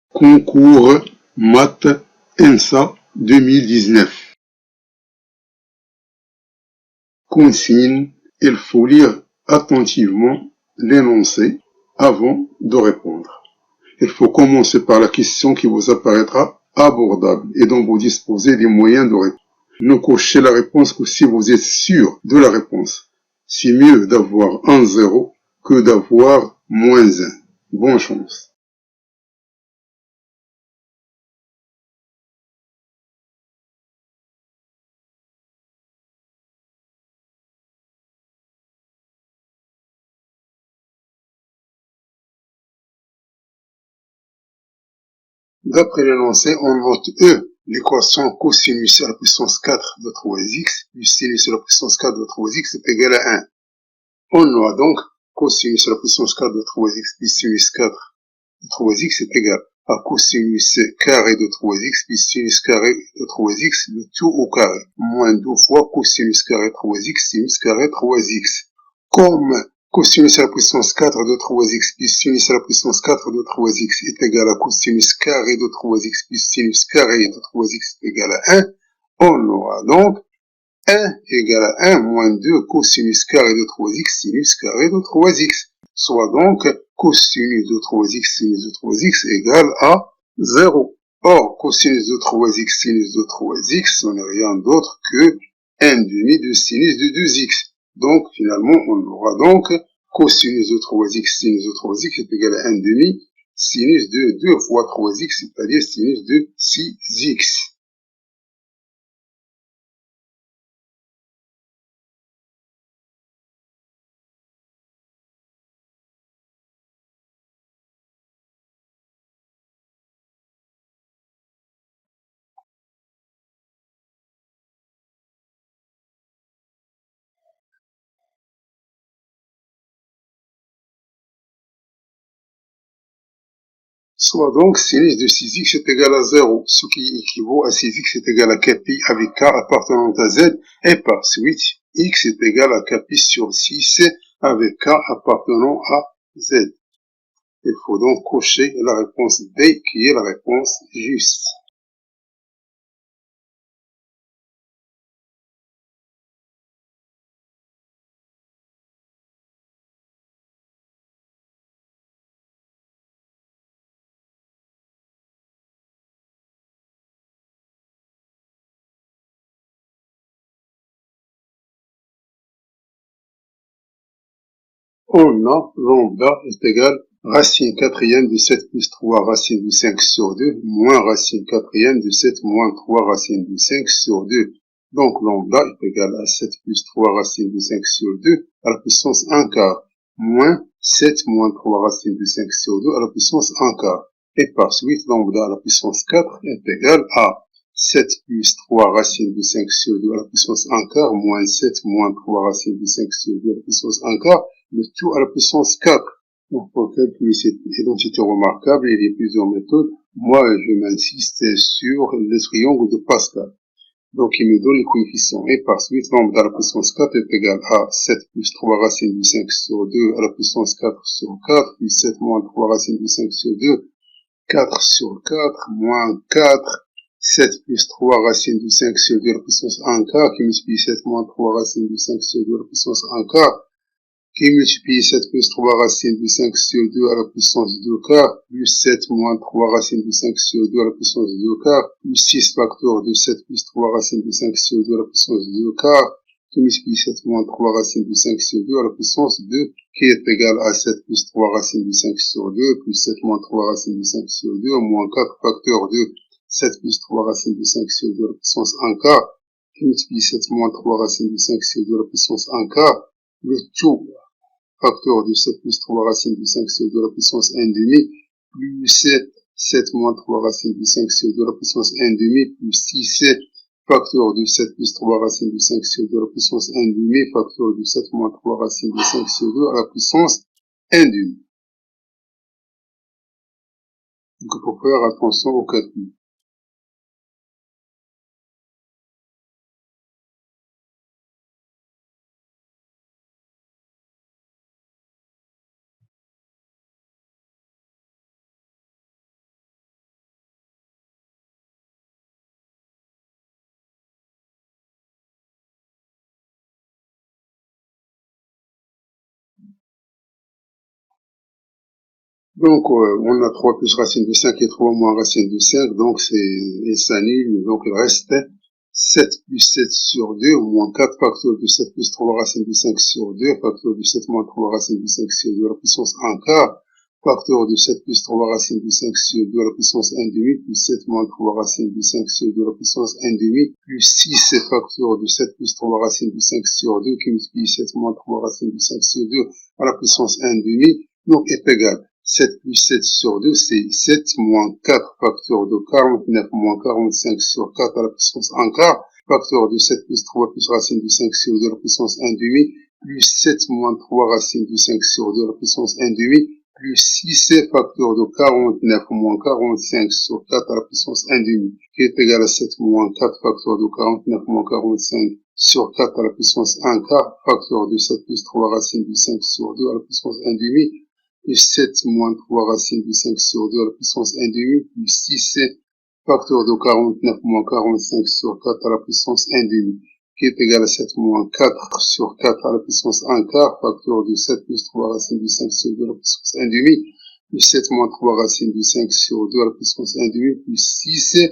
Concours Maths ENSA 2019. Consigne, il faut lire attentivement l'énoncé avant de répondre. Il faut commencer par la question qui vous apparaîtra abordable et dont vous disposez des moyens de répondre. Ne cochez la réponse que si vous êtes sûr de la réponse. C'est mieux d'avoir un 0 que d'avoir -1. Bonne chance. D'après l'énoncé, on note E, l'équation cosinus à la puissance 4 de 3x plus sinus à la puissance 4 de 3x est égal à 1. On a donc cosinus à la puissance 4 de 3x plus sinus 4 de 3x est égal à cosinus carré de 3x plus sinus carré de 3x, le tout au carré, moins 2 fois cosinus carré 3x, sinus carré 3x. Comme cosinus à la puissance 4 de 3x plus sinus à la puissance 4 de 3x est égal à cosinus carré de 3x plus sinus carré de 3x est égal à 1, on aura donc 1 égale à 1 moins 2 cosinus carré de 3x sinus carré de 3x, soit donc cosinus de 3x sinus de 3x égale à 0. Or, cosinus de 3x sinus de 3x, ce n'est rien d'autre que 1 demi de sinus de 2x. Donc, finalement, on aura donc cosinus de 3x sinus de 3x est égal à 1 demi sinus de 2 fois 3x, c'est-à-dire sinus de 6x. Soit donc sinus de 6x est égal à 0, ce qui équivaut à 6x est égal à kpi avec k appartenant à z, et par suite, x est égal à kpi sur 6 avec k appartenant à z. Il faut donc cocher la réponse D qui est la réponse juste. On a lambda est égal racine quatrième de 7 plus 3 racine de 5 sur 2 moins racine quatrième de 7 moins 3 racine de 5 sur 2. Donc lambda est égal à 7 plus 3 racine de 5 sur 2 à la puissance 1 quart moins 7 moins 3 racine de 5 sur 2 à la puissance 1 quart. Et par suite, lambda à la puissance 4 est égal à 7 plus 3 racine de 5 sur 2 à la puissance 1 quart moins 7 moins 3 racine de 5 sur 2 à la puissance 1 quart, le tout à la puissance 4. Donc, pour calculer cette identité remarquable, il y a plusieurs méthodes. Moi, je m'insiste sur le triangle de Pascal. Donc, il me donne les coefficients. Et par suite, lambda à la puissance 4 est égal à 7 plus 3 racine de 5 sur 2 à la puissance 4 sur 4, plus 7 moins 3 racine de 5 sur 2, 4 sur 4, moins 4, 7 plus 3 racine de 5 sur 2 à la puissance 1 quart, qui multiplie 7 moins 3 racine de 5 sur 2 à la puissance 1 quart, qui multiplie 7 plus 3 racine de 5 sur 2 à la puissance 2 quart, plus 7 moins 3 racine de 5 sur 2 à la puissance 2 quart, plus 6 facteurs de 7 plus 3 racine de 5 sur 2 à la puissance 2 quart, qui multiplie 7 moins 3 racine de 5 sur 2 à la puissance 2, qui est égal à 7 plus 3 racine de 5 sur 2, plus 7 moins 3 racine de 5 sur 2, moins 4 facteurs de 7 plus 3 racine de 5 sur 2 à la puissance 1 quart, qui multiplie 7 moins 3 racine de 5 sur 2 à la puissance 1 quart, le tout facteur de 7 plus 3 racine de 5 sur 2 à la puissance 1 demi, plus 7 moins 3 racine de 5 sur 2 à la puissance 1 demi, plus 6, facteur de 7 plus 3 racine de 5 sur 2 à la puissance 1 demi, facteur de 7 moins 3 racine de 5 sur 2 à la puissance 1 demi. Donc, il faut faire attention au calcul. Donc, on a 3 plus racine de 5 et 3 moins racine de 5, donc il s'annule, donc il reste 7 plus 7 sur 2, moins 4 facteur de 7 plus 3 racine de 5 sur 2, facteur de 7 moins 3 racine de 5 sur 2 à la puissance 1 quart, facteur de 7 plus 3 racine de 5 sur 2 à la puissance 1 demi, plus 7 moins 3 racine de 5 sur 2 à la puissance 1 demi, plus 6 facteur de 7 plus 3 racine de 5 sur 2, qui multiplie 7 moins 3 racine de 5 sur 2 à la puissance 1 demi, donc est égal 7 plus 7 sur 2, c'est 7 moins 4 facteur de 49 moins 45 sur 4 à la puissance 1 quart, facteur de 7 plus 3 plus racine de 5 sur 2 à la puissance 1 demi, plus 7 moins 3 racine de 5 sur 2 à la puissance 1 demi, plus 6 facteur de 49 moins 45 sur 4 à la puissance 1 demi, qui est égal à 7 moins 4 facteur de 49 moins 45 sur 4 à la puissance 1 quart, facteur de 7 plus 3 racine de 5 sur 2 à la puissance 1 demi, plus 7 moins 3 racine de 5 sur 2 à la puissance 1 demi, plus 6 facteur de 49 moins 45 sur 4 à la puissance 1 demi, qui est égal à 7 moins 4 sur 4 à la puissance 1 quart, facteur de 7 plus 3 racine de 5 sur 2 à la puissance 1 demi, plus 7 moins 3 racine de 5 sur 2 à la puissance 1 demi, plus 6,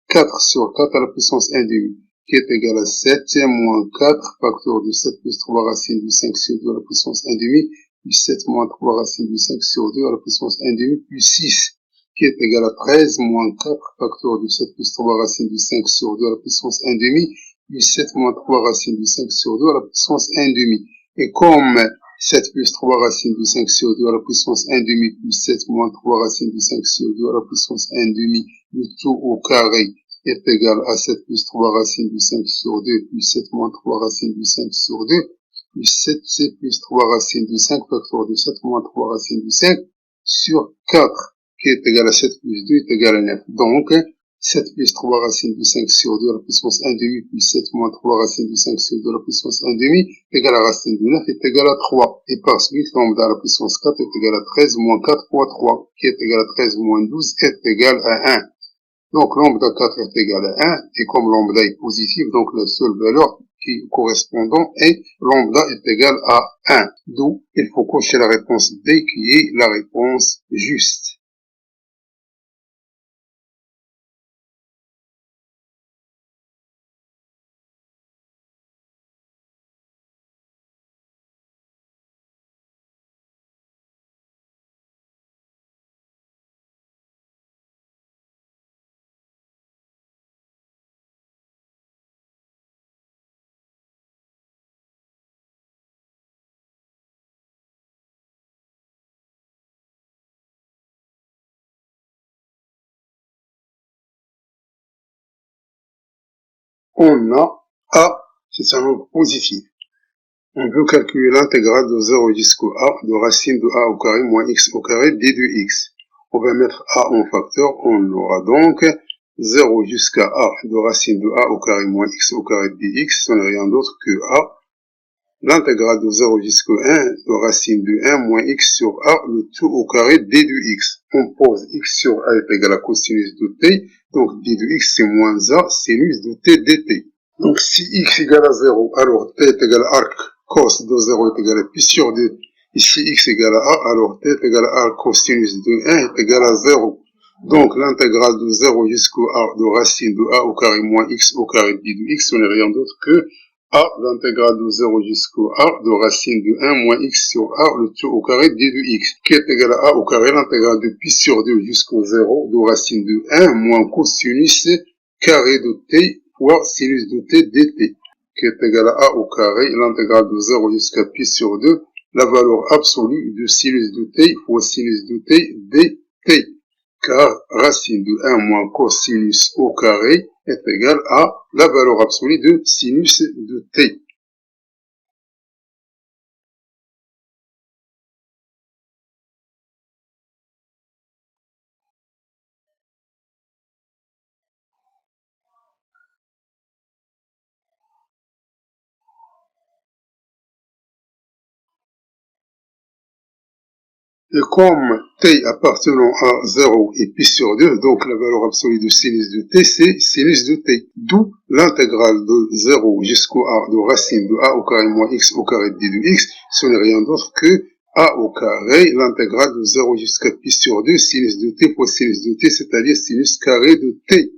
4 sur 4 à la puissance 1 demi, qui est égal à 7 moins 4, facteur de 7 plus 3 racine de 5 sur 2 à la puissance 1 demi, plus 7 moins 3 racine de 5 sur 2 à la puissance 1 demi, plus 6, qui est égal à 13 moins 4, facteur de 7 plus 3 racine de 5 sur 2 à la puissance 1 demi, plus 7 moins 3 racine de 5 sur 2 à la puissance 1 demi. Et comme 7 plus 3 racine de 5 sur 2 à la puissance 1 demi, plus 7 moins 3 racine de 5 sur 2 à la puissance 1 demi, le tout au carré est égal à 7 plus 3 racine de 5 sur 2, plus 7 moins 3 racine de 5 sur 2, plus 7 plus 3 racine de 5, facteur de 7 moins 3 racine de 5 sur 4, qui est égal à 7 plus 2 est égal à 9. Donc, 7 plus 3 racine de 5 sur 2 à la puissance 1 demi, plus 7 moins 3 racine de 5 sur 2 à la puissance 1 demi, égal à racine de 9 est égal à 3. Et par suite, lambda à la puissance 4 est égal à 13 moins 4 fois 3, qui est égal à 13 moins 12 est égal à 1. Donc, lambda 4 est égal à 1, et comme lambda est positif, donc la seule valeur qui correspondant est lambda est égal à 1. D'où il faut cocher la réponse D qui est la réponse juste. On a A, c'est un nombre positif. On veut calculer l'intégrale de 0 jusqu'au A de racine de A au carré moins x au carré d de x. On va mettre A en facteur, on aura donc 0 jusqu'à A de racine de A au carré moins x au carré dx, ce n'est rien d'autre que A. L'intégrale de 0 jusqu'à 1 de racine de 1 moins x sur A, le tout au carré d de x. On pose x sur A est égal à cosinus de t, donc d de x c'est moins A sinus de t dt. Donc si x égale à 0, alors t est égal à arc cos de 0 est égal à pi sur 2. Et si x égale à a, alors t est égal à arc cosinus de 1 est égal à 0. Donc l'intégrale de 0 jusqu'au a de racine de a au carré moins x au carré d de x, ce n'est rien d'autre que a, l'intégrale de 0 jusqu'au a de racine de 1 moins x sur a, le tout au carré d de x, qui est égal à a au carré l'intégrale de pi sur 2 jusqu'au 0 de racine de 1 moins cosinus carré de t fois sinus de t dt, qui est égal à a au carré l'intégrale de 0 jusqu'à pi sur 2, la valeur absolue de sinus de t fois sinus de t dt, car racine de 1 moins cosinus au carré est égal à la valeur absolue de sinus de t. Et comme t appartenant à 0 et pi sur 2, donc la valeur absolue de sinus de t, c'est sinus de t. D'où l'intégrale de 0 jusqu'au a de racine de a au carré moins x au carré d de x, ce n'est rien d'autre que A au carré, l'intégrale de 0 jusqu'à pi sur 2, sinus de t fois sinus de t, c'est-à-dire sinus carré de t.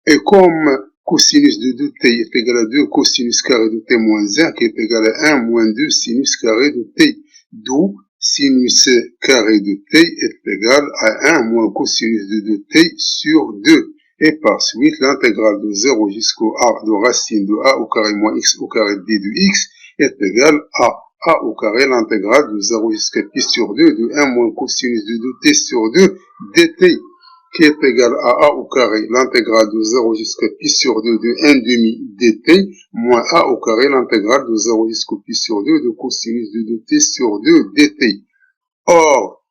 Et comme cosinus de 2t est égal à 2 cosinus carré de t moins 1, qui est égal à 1 moins 2 sinus carré de t, d'où sinus carré de t est égal à 1 moins cosinus de 2t sur 2. Et par suite, l'intégrale de 0 jusqu'au a de racine de a au carré moins x au carré d de x est égal à a au carré l'intégrale de 0 jusqu'à pi sur 2 de 1 moins cosinus de 2t sur 2 dt, qui est égal à a au carré l'intégrale de 0 jusqu'à pi sur 2 de 1 demi dt moins a au carré l'intégrale de 0 jusqu'au pi sur 2 de cosinus de 2t sur 2 dt. Or,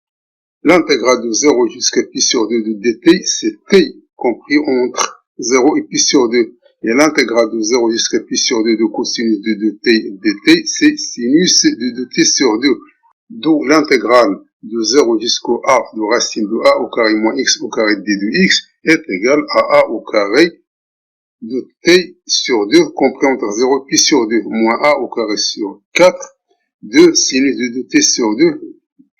l'intégrale de 0 jusqu'à pi sur 2 de dt, c'est t compris entre 0 et pi sur 2. Et l'intégrale de 0 jusqu'à pi sur 2 de cosinus de 2t dt, c'est sinus de 2t sur 2. D'où l'intégrale de 0 jusqu'au a de racine de a au carré moins x au carré d de x est égale à a au carré de t sur 2 compris entre 0 et pi sur 2 moins a au carré sur 4 de sinus de 2t sur 2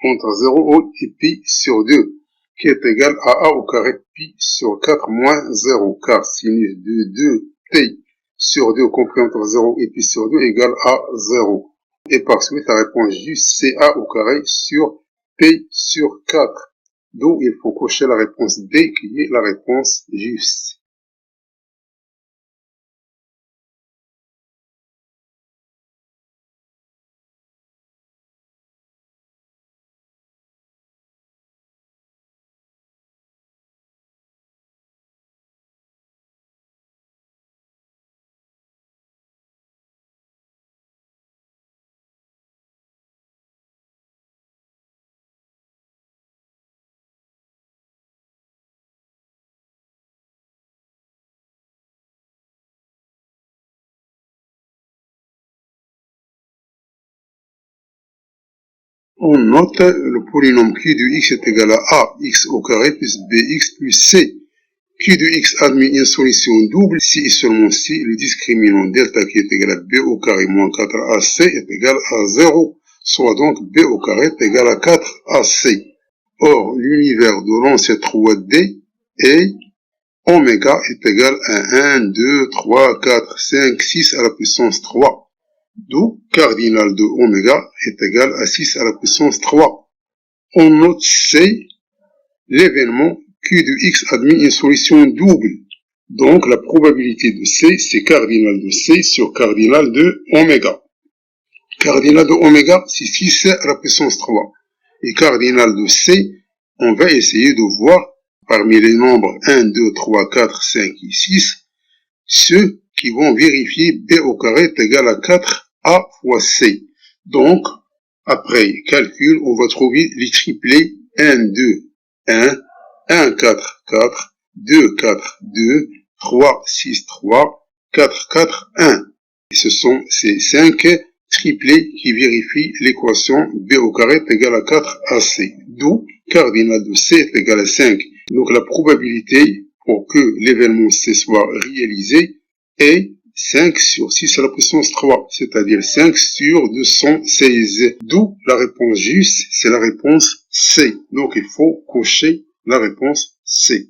entre 0 et pi sur 2, qui est égal à a au carré pi sur 4 moins 0, car sinus de 2t sur 2 compris entre 0 et pi sur 2 égale à 0. Et par suite, la réponse juste, c'est a au carré sur p sur 4. D'où il faut cocher la réponse D, qui est la réponse juste. On note le polynôme q de x est égal à a x au carré plus bx plus c. Q de x admet une solution double si et seulement si le discriminant delta qui est égal à b au carré moins 4ac est égal à 0, soit donc b au carré est égal à 4ac. Or, l'univers de l'ancien 3D est oméga est égal à 1, 2, 3, 4, 5, 6 à la puissance 3. D'où cardinal de oméga est égal à 6 à la puissance 3. On note C, l'événement Q de x admet une solution double. Donc la probabilité de C, c'est cardinal de C sur cardinal de oméga. Cardinal de oméga, c'est 6 à la puissance 3. Et cardinal de C, on va essayer de voir parmi les nombres 1, 2, 3, 4, 5 et 6, ceux qui vont vérifier B au carré est égal à 4A fois C. Donc, après calcul, on va trouver les triplés 1, 2, 1, 1, 4, 4, 2, 4, 2, 3, 6, 3, 4, 4, 1. Et ce sont ces 5 triplés qui vérifient l'équation B au carré est égal à 4AC. D'où cardinal de C est égal à 5. Donc la probabilité pour que l'événement C soit réalisé est 5 sur 6 à la puissance 3, c'est-à-dire 5 sur 216. D'où la réponse juste, c'est la réponse C. Donc il faut cocher la réponse C.